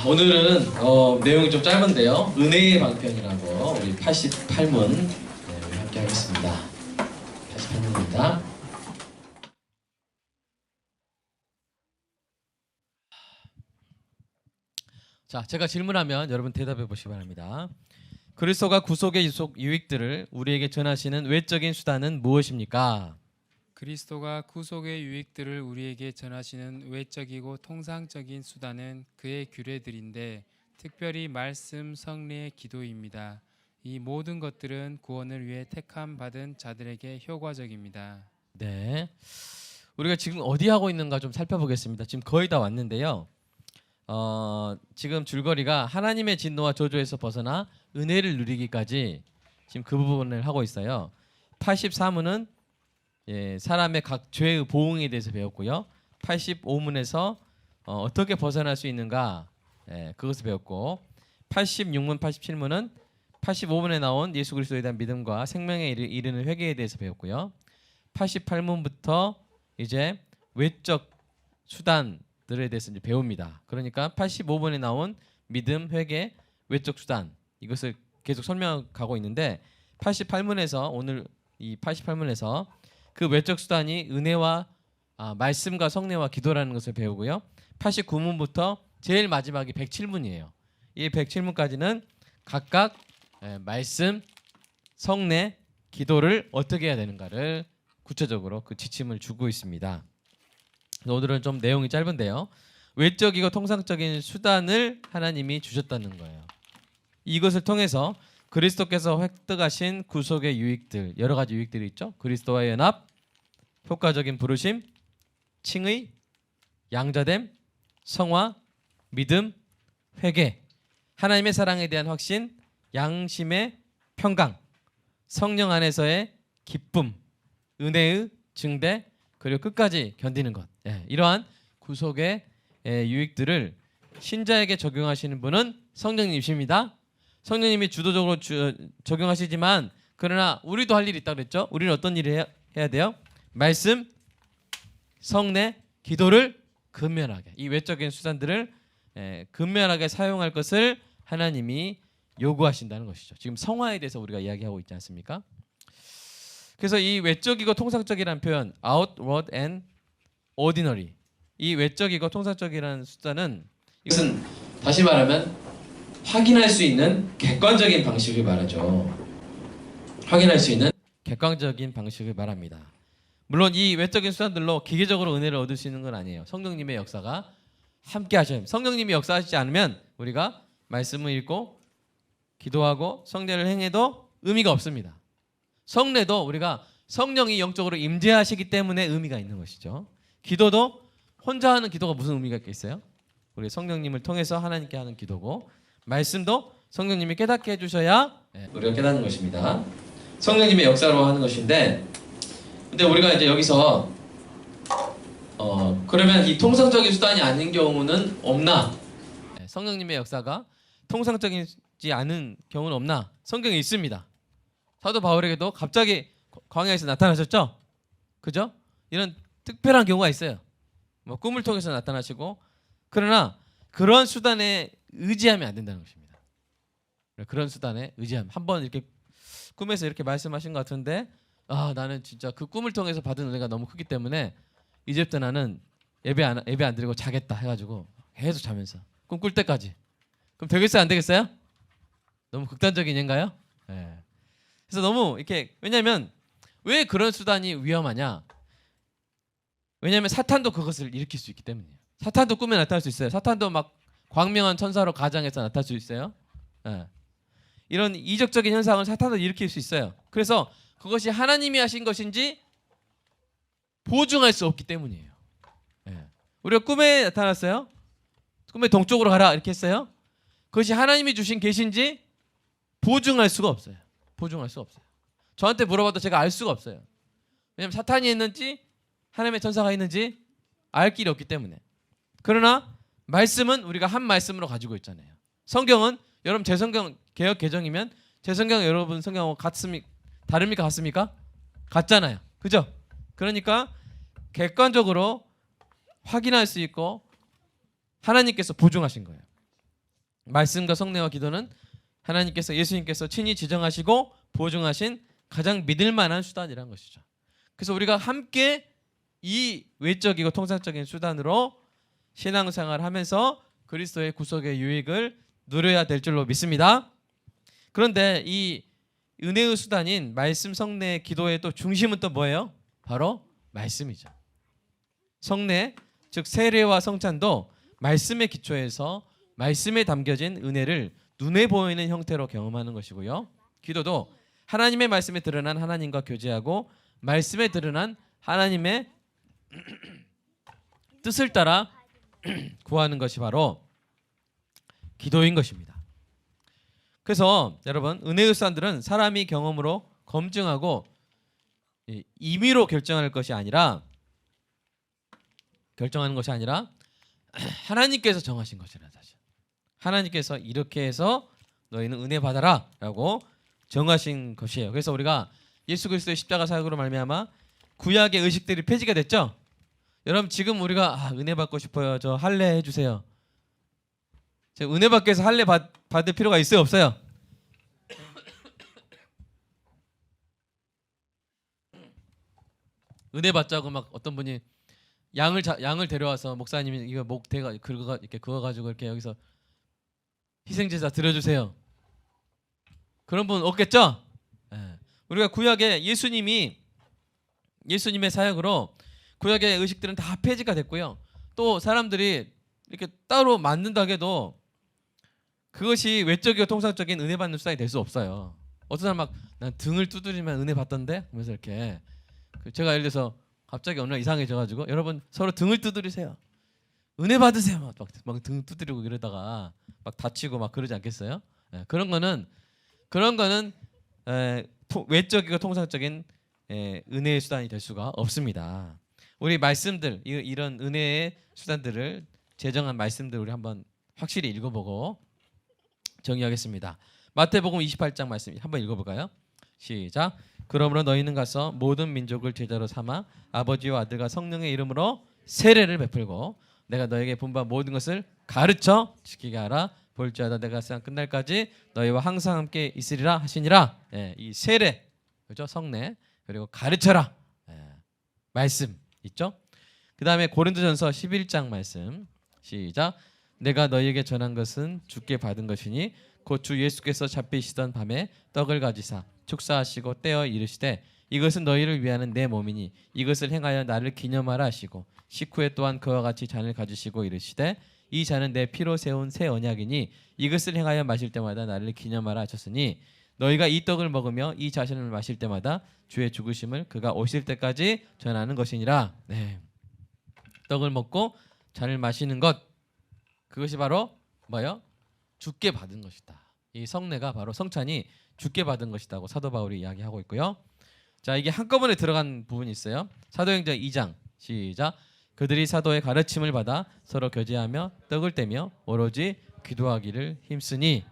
오늘은 내용이 좀 짧은데요. 은혜의 방편이라고 우리 88문 우리 함께 하겠습니다. 88문입니다. 자, 제가 질문하면 여러분 대답해 보시기 바랍니다. 그리스도가 구속의 유익들을 우리에게 전하시는 외적인 수단은 무엇입니까? 그리스도가 구속의 유익들을 우리에게 전하시는 외적이고 통상적인 수단은 그의 규례들인데 특별히 말씀, 성례의 기도입니다. 이 모든 것들은 구원을 위해 택함 받은 자들에게 효과적입니다. 네, 우리가 지금 어디 하고 있는가 좀 살펴보겠습니다. 지금 거의 다 왔는데요. 지금 줄거리가 하나님의 진노와 저주에서 벗어나 은혜를 누리기까지 지금 그 부분을 하고 있어요. 84문은 사람의 각 죄의 보응에 대해서 배웠고요. 85문에서 어떻게 벗어날 수 있는가 그것을 배웠고, 86문, 87문은 85문에 나온 예수 그리스도에 대한 믿음과 생명에 이르는 회개에 대해서 배웠고요. 88문부터 이제 외적 수단들에 대해서 이제 배웁니다. 그러니까 85문에 나온 믿음, 회개, 외적 수단 이것을 계속 설명하고 있는데 88문에서 오늘 이 88문에서 그 외적 수단이 은혜와 말씀과 성례와 기도라는 것을 배우고요. 89문부터 제일 마지막이 107문이에요. 이 107문까지는 각각 말씀, 성례, 기도를 어떻게 해야 되는가를 구체적으로 그 지침을 주고 있습니다. 오늘은 좀 내용이 짧은데요. 외적이고 통상적인 수단을 하나님이 주셨다는 거예요. 이것을 통해서 그리스도께서 획득하신 구속의 유익들, 여러 가지 유익들이 있죠. 그리스도와의 연합, 효과적인 부르심, 칭의, 양자됨, 성화, 믿음, 회개, 하나님의 사랑에 대한 확신, 양심의 평강, 성령 안에서의 기쁨, 은혜의 증대, 그리고 끝까지 견디는 것. 이러한 구속의 유익들을 신자에게 적용하시는 분은 성령님이십니다. 성령님이 주도적으로 적용하시지만 그러나 우리도 할 일이 있다고 그랬죠. 우리는 어떤 일을 해야 돼요? 말씀, 성례, 기도를 근면하게, 이 외적인 수단들을 근면하게 사용할 것을 하나님이 요구하신다는 것이죠. 지금 성화에 대해서 우리가 이야기하고 있지 않습니까? 그래서 이 외적이고 통상적이라는 표현, outward and ordinary, 이 외적이고 통상적이라는 수단은 이것은 다시 말하면 확인할 수 있는 객관적인 방식을 말하죠. 확인할 수 있는 객관적인 방식을 말합니다. 물론 이 외적인 수단들로 기계적으로 은혜를 얻을 수 있는 건 아니에요. 성령님의 역사가 함께 하셔야 합니다. 성령님이 역사하시지 않으면 우리가 말씀을 읽고 기도하고 성례를 행해도 의미가 없습니다. 성례도 우리가 성령이 영적으로 임재하시기 때문에 의미가 있는 것이죠. 기도도 혼자 하는 기도가 무슨 의미가 있겠어요? 우리 성령님을 통해서 하나님께 하는 기도고, 말씀도 성령님이 깨닫게 해주셔야 우리가 깨닫는 것입니다. 성령님의 역사로 하는 것인데, 근데 우리가 이제 여기서 그러면 이 통상적인 수단이 아닌 경우는 없나? 성령님의 역사가 통상적이지 않은 경우는 없나? 성경에 있습니다. 사도 바울에게도 갑자기 광야에서 나타나셨죠? 그죠? 이런 특별한 경우가 있어요. 뭐 꿈을 통해서 나타나시고, 그러나 그런 수단에 의지하면 안 된다는 것입니다. 그런 수단에 의지하면, 한번 이렇게 꿈에서 이렇게 말씀하신 것 같은데, 나는 진짜 그 꿈을 통해서 받은 은혜가 너무 크기 때문에 이제부터 나는 예배 안 드리고 자겠다 해가지고 계속 자면서 꿈 꿀 때까지. 그럼 되겠어요, 안 되겠어요? 너무 극단적인 예인가요? 네. 그래서 너무 이렇게, 왜냐하면 왜 그런 수단이 위험하냐? 왜냐하면 사탄도 그것을 일으킬 수 있기 때문이에요. 사탄도 꿈에 나타날 수 있어요. 사탄도 막 광명한 천사로 가장해서 나타날 수 있어요. 이런 이적적인 현상을 사탄도 일으킬 수 있어요. 그래서 그것이 하나님이 하신 것인지 보증할 수 없기 때문이에요. 우리가 꿈에 나타났어요. 꿈에 동쪽으로 가라 이렇게 했어요. 그것이 하나님이 주신 계신지 보증할 수가 없어요. 보증할 수 없어요. 저한테 물어봐도 제가 알 수가 없어요. 왜냐하면 사탄이 했는지 하나님의 천사가 했는지 알 길이 없기 때문에. 그러나 말씀은 우리가 한 말씀으로 가지고 있잖아요. 성경은 여러분 제 성경 개역 개정이면 제 성경 여러분 성경하고 다릅니까? 같습니까? 같잖아요. 그죠? 그러니까 객관적으로 확인할 수 있고 하나님께서 보증하신 거예요. 말씀과 성례와 기도는 하나님께서 예수님께서 친히 지정하시고 보증하신 가장 믿을 만한 수단이란 것이죠. 그래서 우리가 함께 이 외적이고 통상적인 수단으로 신앙생활을 하면서 그리스도의 구속의 유익을 누려야 될 줄로 믿습니다. 그런데 이 은혜의 수단인 말씀, 성례, 기도의 또 중심은 또 뭐예요? 바로 말씀이죠. 성례, 즉 세례와 성찬도 말씀의 기초에서 말씀에 담겨진 은혜를 눈에 보이는 형태로 경험하는 것이고요. 기도도 하나님의 말씀에 드러난 하나님과 교제하고 말씀에 드러난 하나님의 뜻을 따라 구하는 것이 바로 기도인 것입니다. 그래서 여러분, 은혜의 수단들은 사람이 경험으로 검증하고 임의로 결정하는 것이 아니라 하나님께서 정하신 것이라. 사실 하나님께서 이렇게 해서 너희는 은혜 받아라라고 정하신 것이에요. 그래서 우리가 예수 그리스도의 십자가 사역으로 말미암아 구약의 의식들이 폐지가 됐죠. 여러분, 지금 우리가 은혜 받고 싶어요. 저 할례 해주세요. 은혜 받기 위해서 할례 받을 필요가 있어요, 없어요? 은혜 받자고 막 어떤 분이 양을 데려와서 목사님이 이거 목 대가 이렇게 그어가지고 이렇게 여기서 희생제사 드려주세요. 그런 분 없겠죠? 네. 우리가 구약에 예수님의 사역으로 구약의 의식들은 다 폐지가 됐고요. 또 사람들이 이렇게 따로 만든다 해도 그것이 외적이고 통상적인 은혜 받는 수단이 될 수 없어요. 어떤 사람 막 난 등을 두드리면 은혜 받던데? 그러면서 이렇게 제가 예를 들어서 갑자기 어느 날 이상해져가지고 여러분 서로 등을 두드리세요. 은혜 받으세요. 막 등 두드리고 이러다가 막 다치고 막 그러지 않겠어요? 네, 그런 거는 외적이고 통상적인 은혜의 수단이 될 수가 없습니다. 우리 말씀들 이런 은혜의 수단들을 제정한 말씀들 우리 한번 확실히 읽어보고 정의하겠습니다. 마태복음 28장 말씀 한번 읽어볼까요? 시작. 그러므로 너희는 가서 모든 민족을 제자로 삼아 아버지와 아들과 성령의 이름으로 세례를 베풀고 내가 너에게 분부한 모든 것을 가르쳐 지키게 하라. 볼지어다 내가 세상 끝날까지 너희와 항상 함께 있으리라 하시니라. 이 세례, 그죠? 성례, 그리고 가르쳐라. 말씀 있죠? 그 다음에 고린도전서 11장 말씀 시작. 내가 너희에게 전한 것은 주께 받은 것이니 곧 주 예수께서 잡히시던 밤에 떡을 가지사 축사하시고 떼어 이르시되 이것은 너희를 위하는 내 몸이니 이것을 행하여 나를 기념하라 하시고 식후에 또한 그와 같이 잔을 가지시고 이르시되 이 잔은 내 피로 세운 새 언약이니 이것을 행하여 마실 때마다 나를 기념하라 하셨으니 너희가 이 떡을 먹으며 이 잔을 마실 때마다 주의 죽으심을 그가 오실 때까지 전하는 것이니라. 네. 떡을 먹고 잔을 마시는 것, 그것이 바로 뭐요? 주께 받은 것이다. 이 성례가 바로 성찬이 주께 받은 것이다고 사도 바울이 이야기하고 있고요. 자, 이게 한꺼번에 들어간 부분이 있어요. 사도행전 2장 시작. 그들이 사도의 가르침을 받아 서로 교제하며 떡을 떼며 오로지 기도하기를 힘쓰니.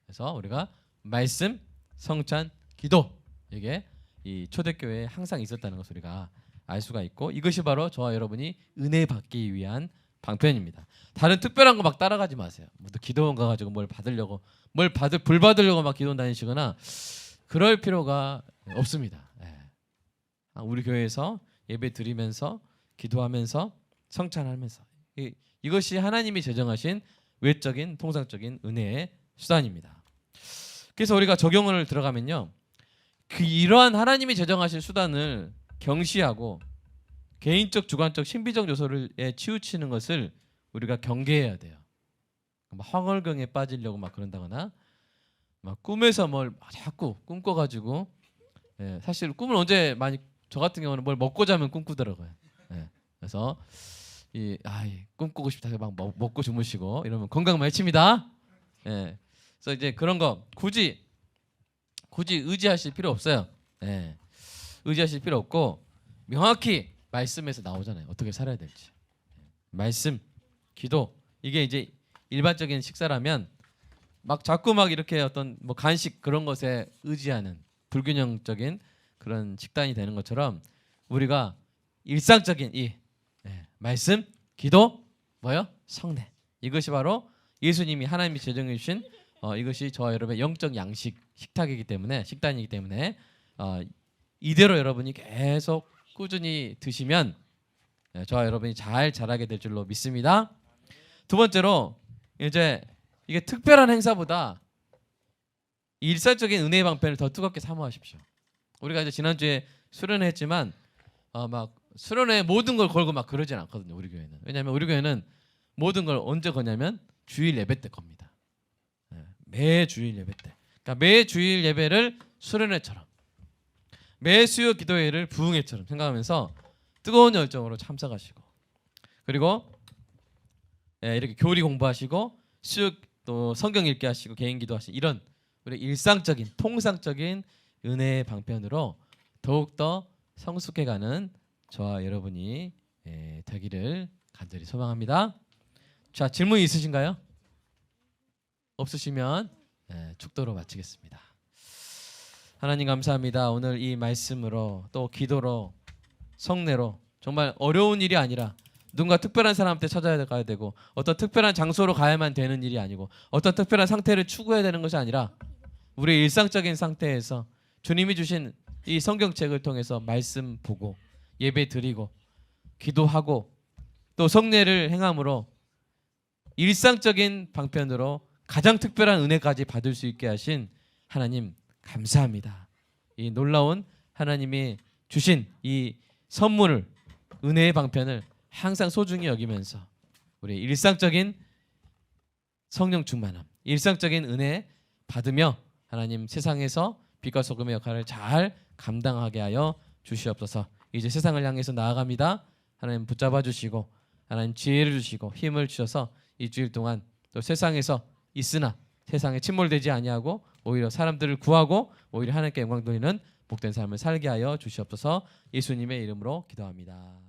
그래서 우리가 말씀, 성찬, 기도, 이게 이 초대교회에 항상 있었다는 것을 우리가 알 수가 있고, 이것이 바로 저와 여러분이 은혜 받기 위한 방편입니다. 다른 특별한 거 막 따라가지 마세요. 뭐 기도원 가가지고 뭘 받으려고, 불 받으려고 막 기도원 다니시거나 그럴 필요가 없습니다. 우리 교회에서 예배 드리면서 기도하면서 성찬하면서 이것이 하나님이 제정하신 외적인 통상적인 은혜의 수단입니다. 그래서 우리가 적용을 들어가면요, 이러한 하나님이 제정하신 수단을 경시하고 개인적, 주관적, 신비적 요소에 치우치는 것을 우리가 경계해야 돼요. 황홀경에 빠지려고 막 그런다거나 막 꿈에서 뭘 자꾸 꿈꿔가지고, 사실 꿈을 언제 많이, 저 같은 경우는 뭘 먹고 자면 꿈꾸더라고요. 그래서 꿈꾸고 싶다 막 먹고 주무시고 이러면 건강 해칩니다. 그래서 이제 그런 거 굳이 의지하실 필요 없어요. 의지하실 필요 없고 명확히 말씀에서 나오잖아요. 어떻게 살아야 될지. 말씀, 기도, 이게 이제 일반적인 식사라면 막 자꾸 막 이렇게 어떤 뭐 간식 그런 것에 의지하는 불균형적인 그런 식단이 되는 것처럼 우리가 일상적인 이 말씀, 기도, 뭐요? 성례. 이것이 바로 예수님이 하나님이 제정해 주신 이것이 저와 여러분의 영적 양식 식탁이기 때문에 식단이기 때문에 이대로 여러분이 계속 꾸준히 드시면 저와 여러분이 잘 자라게 될 줄로 믿습니다. 두 번째로 이제 이게 특별한 행사보다 일상적인 은혜의 방편을 더 뜨겁게 사모하십시오. 우리가 이제 지난주에 수련회 했지만 막 수련회 모든 걸 걸고 막 그러진 않거든요. 우리 교회는. 왜냐하면 우리 교회는 모든 걸 언제 거냐면 주일 예배 때 겁니다. 매 주일 예배 때. 그러니까 매 주일 예배를 수련회처럼, 매 수요 기도회를 부흥회처럼 생각하면서 뜨거운 열정으로 참석하시고, 그리고 이렇게 교리 공부하시고 수요 또 성경 읽기 하시고 개인 기도하시고 이런 우리 일상적인 통상적인 은혜의 방편으로 더욱더 성숙해가는 저와 여러분이 되기를 간절히 소망합니다. 자, 질문 있으신가요? 없으시면 축도로 마치겠습니다. 하나님 감사합니다. 오늘 이 말씀으로 또 기도로 성례로 정말 어려운 일이 아니라 누군가 특별한 사람한테 찾아가야 되고 어떤 특별한 장소로 가야만 되는 일이 아니고 어떤 특별한 상태를 추구해야 되는 것이 아니라 우리의 일상적인 상태에서 주님이 주신 이 성경책을 통해서 말씀 보고 예배 드리고 기도하고 또 성례를 행함으로 일상적인 방편으로 가장 특별한 은혜까지 받을 수 있게 하신 하나님 감사합니다. 이 놀라운 하나님이 주신 이 선물을 은혜의 방편을 항상 소중히 여기면서 우리 일상적인 성령 충만함, 일상적인 은혜 받으며 하나님 세상에서 빛과 소금의 역할을 잘 감당하게 하여 주시옵소서. 이제 세상을 향해서 나아갑니다. 하나님 붙잡아 주시고 하나님 지혜를 주시고 힘을 주셔서 이 주일 동안 또 세상에서 있으나 세상에 침몰되지 아니하고 오히려 사람들을 구하고 오히려 하나님께 영광 돌리는 복된 삶을 살게 하여 주시옵소서. 예수님의 이름으로 기도합니다.